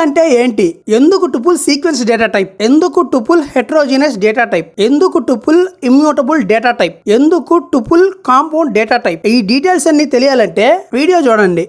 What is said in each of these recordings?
అంటే ఏంటి, ఎందుకు టుపుల్ సీక్వెన్స్ డేటా టైప్, ఎందుకు టుపుల్ హెటరోజినస్ డేటా టైప్, ఎందుకు టుపుల్ ఇమ్యూటబుల్ డేటా టైప్, ఎందుకు టుపుల్ కాంపౌండ్ డేటా టైప్, ఈ డీటెయిల్స్ అన్ని తెలియాలంటే వీడియో చూడండి.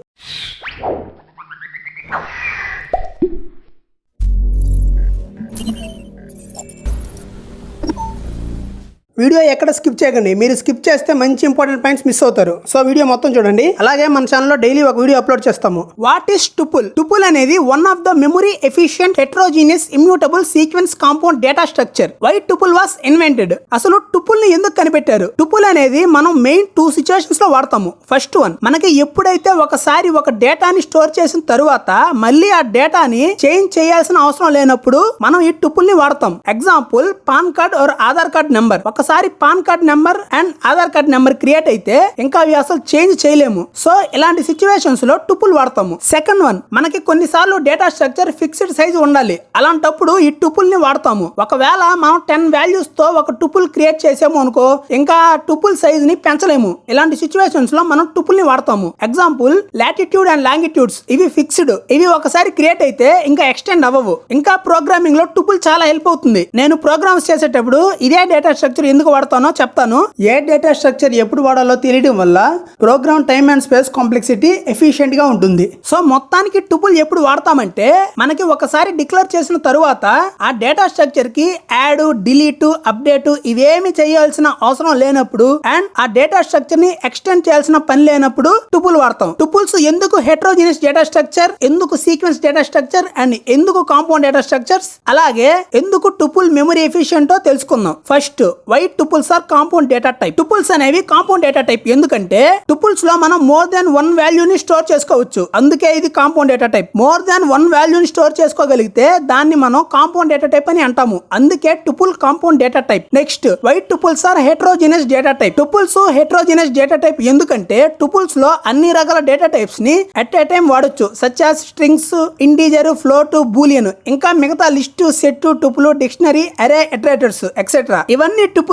వీడియో ఎక్కడ స్కిప్ చేయకండి. మీరు స్కిప్ చేస్తే మంచి ఇంపార్టెంట్ పాయింట్స్ మిస్ అవుతారు. సో వీడియో మొత్తం చూడండి. అలాగే మన ఛానల్లో డైలీ ఒక వీడియో అప్లోడ్ చేస్తాము. What is tuple? టుపుల్ అనేది one of the memory efficient heterogeneous immutable sequence compound data structure. Why tuple was invented? అసలు టుపుల్ ని ఎందుకు కనిపెట్టారు? టుపుల్ అనేది మనం మెయిన్ 2 సిచ్యువేషన్స్ లో వాడతాము. ఫస్ట్ వన్, మనకి ఎప్పుడైతే ఒకసారి ఒక డేటాని స్టోర్ చేసిన తరువాత మళ్ళీ ఆ డేటాని చేంజ్ చేయాల్సిన అవసరం లేనప్పుడు మనం ఈ టుపుల్ ని వాడతాం. Example, PAN card or Aadhaar card number. ఒకసారి PAN card number and Aadhaar card number create అయితే ఇంకా అవి అసలు చేంజ్ చేయలేము. సో ఇలాంటి సిచ్యువేషన్స్ లో టుపుల్ వాడతాము. సెకండ్ వన్, మనకి కొన్నిసార్లు డేటా స్ట్రక్చర్ ఫిక్స్డ్ సైజ్ ఉండాలి. అలాంటప్పుడు ఈ టుపుల్ ని వాడతాము. ఒకవేళ మనం 10 వాల్యూస్ తో ఒక టుపుల్ క్రియేట్ చేసాము అనుకో, ఇంకా టుపుల్ సైజ్ ని పెంచలేము. ఇలాంటి సిచ్యువేషన్స్ లో మనం టుపుల్ ని వాడతాము. Example, latitude and longitudes. ఇవి ఫిక్స్డ్. ఇవి ఒకసారి క్రియేట్ అయితే ఇంకా ఎక్స్టెండ్ అవ్వవు. ఇంకా ప్రోగ్రామింగ్ లో టుపుల్ చాలా హెల్ప్ అవుతుంది. నేను ప్రోగ్రామ్స్ చేసేటప్పుడు ఇదే డేటా స్ట్రక్చర్ ఎందుకు వాడతానో చెప్తాను. ఏ డేటా స్ట్రక్చర్ ఎప్పుడు వాడాలో తెలియడం వల్ల program time and space complexity efficient గా ఉంటుంది. సో మొత్తానికి టుపుల్ ఎప్పుడు వాడతామంటే, మనకి ఒకసారి డిక్లేర్ చేసిన తరువాత ఆ డేటా స్ట్రక్చర్ కి యాడ్, డిలీట్, అప్డేట్ ఇవేమి చేయాల్సిన అవసరం లేనప్పుడు అండ్ ఆ డేటా స్ట్రక్చర్ ని ఎక్స్టెండ్ చేయాల్సిన పని లేనప్పుడు టుపుల్ వాడతాం. టుపుల్స్ ఎందుకు హెటరోజినస్ డేటా స్ట్రక్చర్, ఎందుకు సీక్వెన్స్ డేటా స్ట్రక్చర్ అండ్ ఎందుకు కాంపౌండ్ డేటా స్ట్రక్చర్స్, అలాగే ఎందుకు టుపుల్ మెమరీ ఎఫిషియెంట్ తెలుసుకుందాం. First, why tuples are compound data type. Tuples అనేవి కాంపౌండ్ డేటా టైప్. ఎందుకంటే టుపుల్స్ లో మనం మోర్ దాన్ 1 వాల్యూని స్టోర్ చేసుకోవచ్చు. అందుకే ఇది compound data type. More than 1 వాల్యూని స్టోర్ చేసుకోగలిగితే దాన్ని మనం కాంపౌండ్ డేటా టైప్ అని అంటాము. అందుకే tuple compound data type. Next, why tuples are heterogeneous data type. Tuples heterogeneous data type ఎందుకంటే టుపుల్స్ లో అన్ని రకాల డేటా టైప్స్ ని అట్ ఏ టైం వాడొచ్చు. Such as strings, integer, float, boolean, ఇంకా మిగతా list, set, tuple, dictionary, array, iterators etcetera. ఇవన్నీ tuple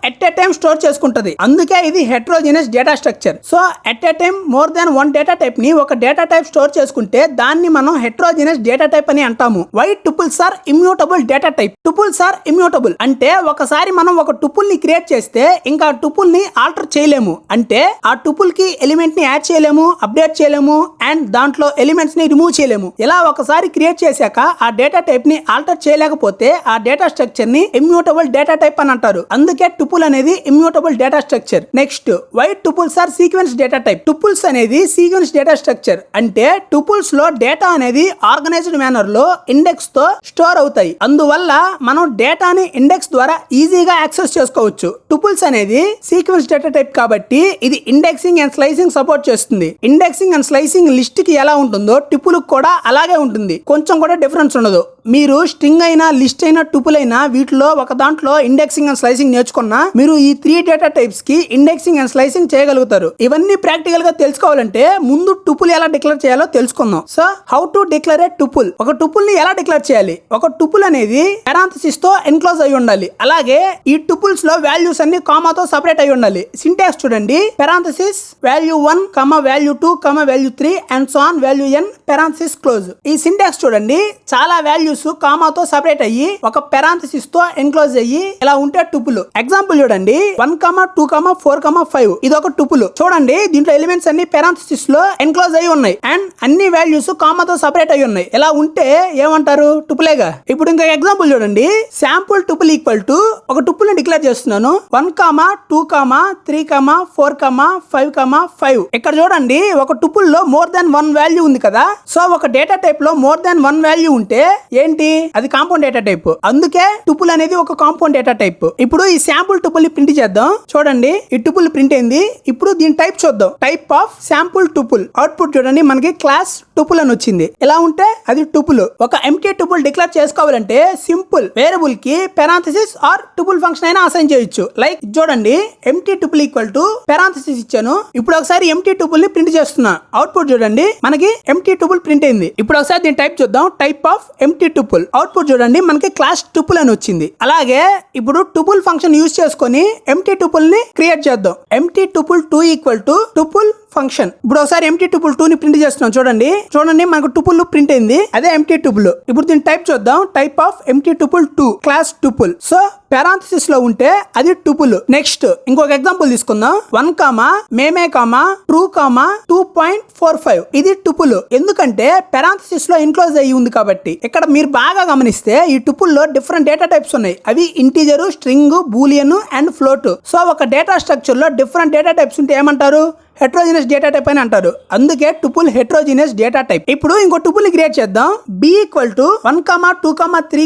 at a time store చేసుకుంటది. అందుకే ఇది heterogeneous data structure. So at a time more than 1 data type ని ఒక data type store చేసుకుంటే దాన్ని మనం హెటరోజినస్ డేటా టైప్ అని అంటాము. Why tuples are immutable data type. Tuples are immutable అంటే ఒకసారి మనం ఒక టుపుల్ ని క్రియేట్ చేస్తే ఇంకా టుపుల్ ని ఆల్టర్ చేయలేము. అంటే ఆ టుపుల్ కి ఎలిమెంట్ ని యాడ్ చేయలేము, అప్డేట్ చేయలేము అండ్ దాంట్లో ఎలిమెంట్స్ ని రిమూవ్ చేయలేము. ఇలా ఒకసారి క్రియేట్ చేశాక ఆ డేటా టైప్ ని ఆల్టర్ చేయలేకపోతే ఆ డేటా స్ట్రక్చర్ ని ఇమ్యూటబుల్ డేటా టైప్ అని అంటారు. అందుకే టుపుల్ అనేది immutable data structure. Next, why tuples are sequence data type. Tuples అనేది సీక్వెన్స్ డేటా స్ట్రక్చర్. అంటే టుపుల్స్ లో డేటా అనేది ఆర్గనైజ్డ్ మేనర్ లో ఇండెక్స్ తో స్టోర్ అవుతాయి. అందువల్ల మనం డేటాని ఇండెక్స్ ద్వారా ఈజీగా యాక్సెస్ చేసుకోవచ్చు. టుపుల్స్ అనేది సీక్వెన్స్ డేటా టైప్ కాబట్టి ఇది ఇండెక్సింగ్ అండ్ స్లైసింగ్ సపోర్ట్ చేస్తుంది. ఇండెక్సింగ్ అండ్ స్లైసింగ్ లిస్ట్ కి ఎలా ఉంటుందో టుపుల్ కూడా అలాగే ఉంటుంది. కొంచెం కూడా డిఫరెన్స్ ఉండదు. మీరు స్ట్రింగ్ అయినా, లిస్ట్ అయినా, టుపుల్ అయినా వీటిలో ఒక దాంట్లో ఇండెక్సింగ్ అండ్ స్లైసింగ్ నేర్చుకున్నా మీరు ఈ 3 డేటా టైప్స్ కి ఇండెక్సింగ్ అండ్ స్లైసింగ్ చేయగలుగుతారు. ఇవన్నీ ప్రాక్టికల్ గా తెలుసుకోవాలంటే ముందు టుపుల్ ఎలా డిక్లేర్ చేయాలో తెలుసుకుందాం. So how to declare a tuple. ఒక టుపుల్ ని ఎలా డిక్లేర్ చేయాలి? ఒక టుపుల్ అనేది పారాంథసిస్ తో ఎన్క్లోజ్ అయి ఉండాలి. అలాగే ఈ టుపుల్స్ లో వాల్యూస్ అన్ని కామాతో సెపరేట్ అయి ఉండాలి. సింటాక్స్ చూడండి, parenthesis value 1, value 2, value 3 and so on value n parenthesis close. ఈ సింటాక్స్ చూడండి, చాలా వాల్యూస్ కామాతో సెపరేట్ అయ్యి ఒక పారాంథసిస్ తో ఎన్క్లోజ్ అయ్యి ఇలా ఉంటే టుపుల్. ఎగ్జాంపుల్ చూడండి, 1, 2, 4, 5 ఇది ఒక టుపుల్. చూడండి, దీంట్లో ఎలిమెంట్స్ అన్ని పారాంథసిస్ లో ఎన్క్లోజ్ అయ్యి ఉన్నాయి అండ్ అన్ని వాల్యూస్ కామాతో సెపరేట్ అయ్యి ఉన్నాయి. ఇలా ఉంటే ఏమంటారు? టుపులేగా. ఇప్పుడు ఇంకా ఎగ్జాంపుల్ చూడండి, శాంపుల్ టుపుల్ ఈక్వల్ టు ఒక టుపుల్ ని డిక్లేర్ చేస్తున్నాను. 1, 2, 3, 4, 5, 5. ఇక్కడ చూడండి, ఒక టుపుల్ లో మోర్ దాన్ 1 వాల్యూ ఉంది కదా. సో ఒక డేటా టైప్ లో మోర్ దాన్ 1 వాల్యూ ఉంటే ఏంటి? అది కాంపౌండ్ డేటా టైప్. అందుకే టుపుల్ అనేది ఒక కాంపౌండ్ డేటా టైప్. ఇప్పుడు ఈ శాంపుల్ టుపుల్ ని ప్రింట్ చేద్దాం. చూడండి, ఈ టుపుల్ ప్రింట్ అయింది. ఇప్పుడు దీని టైప్ చూద్దాం. Type of sample tuple. Output చూడండి, మనకి క్లాస్ టుపుల్ అని వచ్చింది. ఎలా ఉంటే అది టుపుల్. ఒక ఎంప్టీ టుపుల్ డిక్లేర్ చేసుకోవాలంటే సింపుల్ వేరియబుల్ కి పారాంథసిస్ ఆర్ టుపుల్ ఫంక్షన్ అయినా అసైన్ చేయొచ్చు. లైక్ చూడండి, empty tuple equal to parenthesis ఇచ్చాను. ఇప్పుడు ఒకసారి ఎంప్టీ టుపుల్ ని ప్రింట్ చేస్తున్నా. అవుట్పుట్ చూడండి, మనకి ఎంప్టీ టుపుల్ ప్రింట్ అయింది. ఇప్పుడు ఒకసారి దీని టైప్ చూద్దాం. Type of empty tuple. Output చూడండి, మనకి క్లాస్ టుపుల్ అని వచ్చింది. అలాగే ఇప్పుడు టుపుల్ ఫంక్షన్ యూజ్ చేసుకొని ఎంప్టీ టుపుల్ ని క్రియేట్ చేద్దాం. Empty tuple 2 equal to tuple function. ఇప్పుడు ఒకసారి ఎంటీ టుపుల్ 2 ని ప్రింట్ చేస్తున్నాం. చూడండి మనకు టుపుల్ ప్రింట్ అయింది. అదే ఎంటీ టుపుల్. ఇప్పుడు దీని టైప్ చూద్దాం. Type of empty tuple 2 class tuple. So parenthesis లో ఉంటే అది టుపుల్. నెక్స్ట్ ఇంకొక ఎగ్జాంపుల్ తీసుకుందాం. 1 మేమే ట్రూ 2.45 ఇది టుపుల్. ఎందుకంటే పారాంథసిస్ లో ఎన్క్లోజ్ అయ్యి ఉంది కాబట్టి. ఇక్కడ మీరు బాగా గమనిస్తే ఈ టుపుల్ లో డిఫరెంట్ డేటా టైప్స్ ఉన్నాయి. అవి integer, string, Boolean and float. So ఒక డేటా స్ట్రక్చర్ లో డిఫరెంట్ డేటా టైప్స్ ఉంటే ఏమంటారు? హెట్రోజినస్ డేటా టైప్ అని అంటారు. అందుకే టుపుల్ హెట్రోజినస్ డేటా టైప్. ఇప్పుడు ఇంకో టుపుల్ ని క్రియేట్ చేద్దాం. b = 1, 2, 3,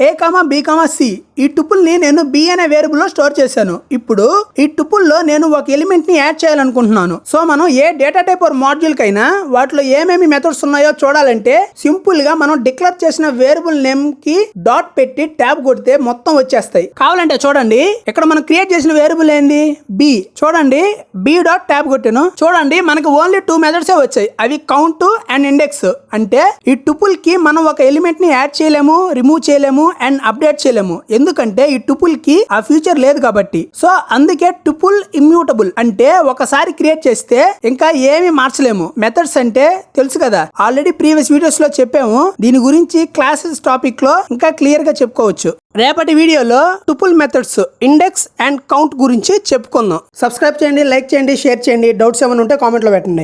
a, b, c. ఈ టుపుల్ ని నేను b అనే వేరియబుల్ లో స్టోర్ చేశాను. ఇప్పుడు ఈ టుపుల్ లో నేను ఒక ఎలిమెంట్ ని యాడ్ చేయాలనుకుంటున్నాను. సో మనం ఏ డేటా టైప్ ఆర్ మాడ్యూల్ కైనా వాటిలో ఏమేమి మెథడ్స్ ఉన్నాయో చూడాలంటే సింపుల్ గా మనం డిక్లేర్ చేసిన వేరియబుల్ నేమ్ కి డాట్ పెట్టి ట్యాబ్ కొడితే మొత్తం వచ్చేస్తాయి. కావాలంటే చూడండి, ఇక్కడ మనం క్రియేట్ చేసిన వేరియబుల్ ఏంది? b. చూడండి, b డాట్ ట్యాబ్ చూడండి మనకి ఓన్లీ 2 మెథడ్స్ వచ్చాయి. అవి కౌంట్ అండ్ ఇండెక్స్. అంటే ఈ టుపుల్ కి మనం ఒక ఎలిమెంట్ ని యాడ్ చేయలేము, రిమూవ్ చేయలేము అండ్ అప్డేట్ చేయలేము. ఎందుకంటే ఈ టుపుల్ కి ఆ ఫ్యూచర్ లేదు కాబట్టి. సో అందుకే టుపుల్ ఇమ్యూటబుల్. అంటే ఒకసారి క్రియేట్ చేస్తే ఇంకా ఏమి మార్చలేము. మెథడ్స్ అంటే తెలుసు కదా, ఆల్రెడీ ప్రీవియస్ వీడియోస్ లో చెప్పాము. దీని గురించి క్లాసెస్ టాపిక్ లో ఇంకా క్లియర్ గా చెప్పుకోవచ్చు. రేపటి వీడియోలో tuple methods, index and count గురించి చెప్పుకుందాం. సబ్స్క్రైబ్ చేయండి, లైక్ చేయండి, షేర్ చేయండి. డౌట్స్ ఏమైనా ఉంటే కామెంట్లో పెట్టండి.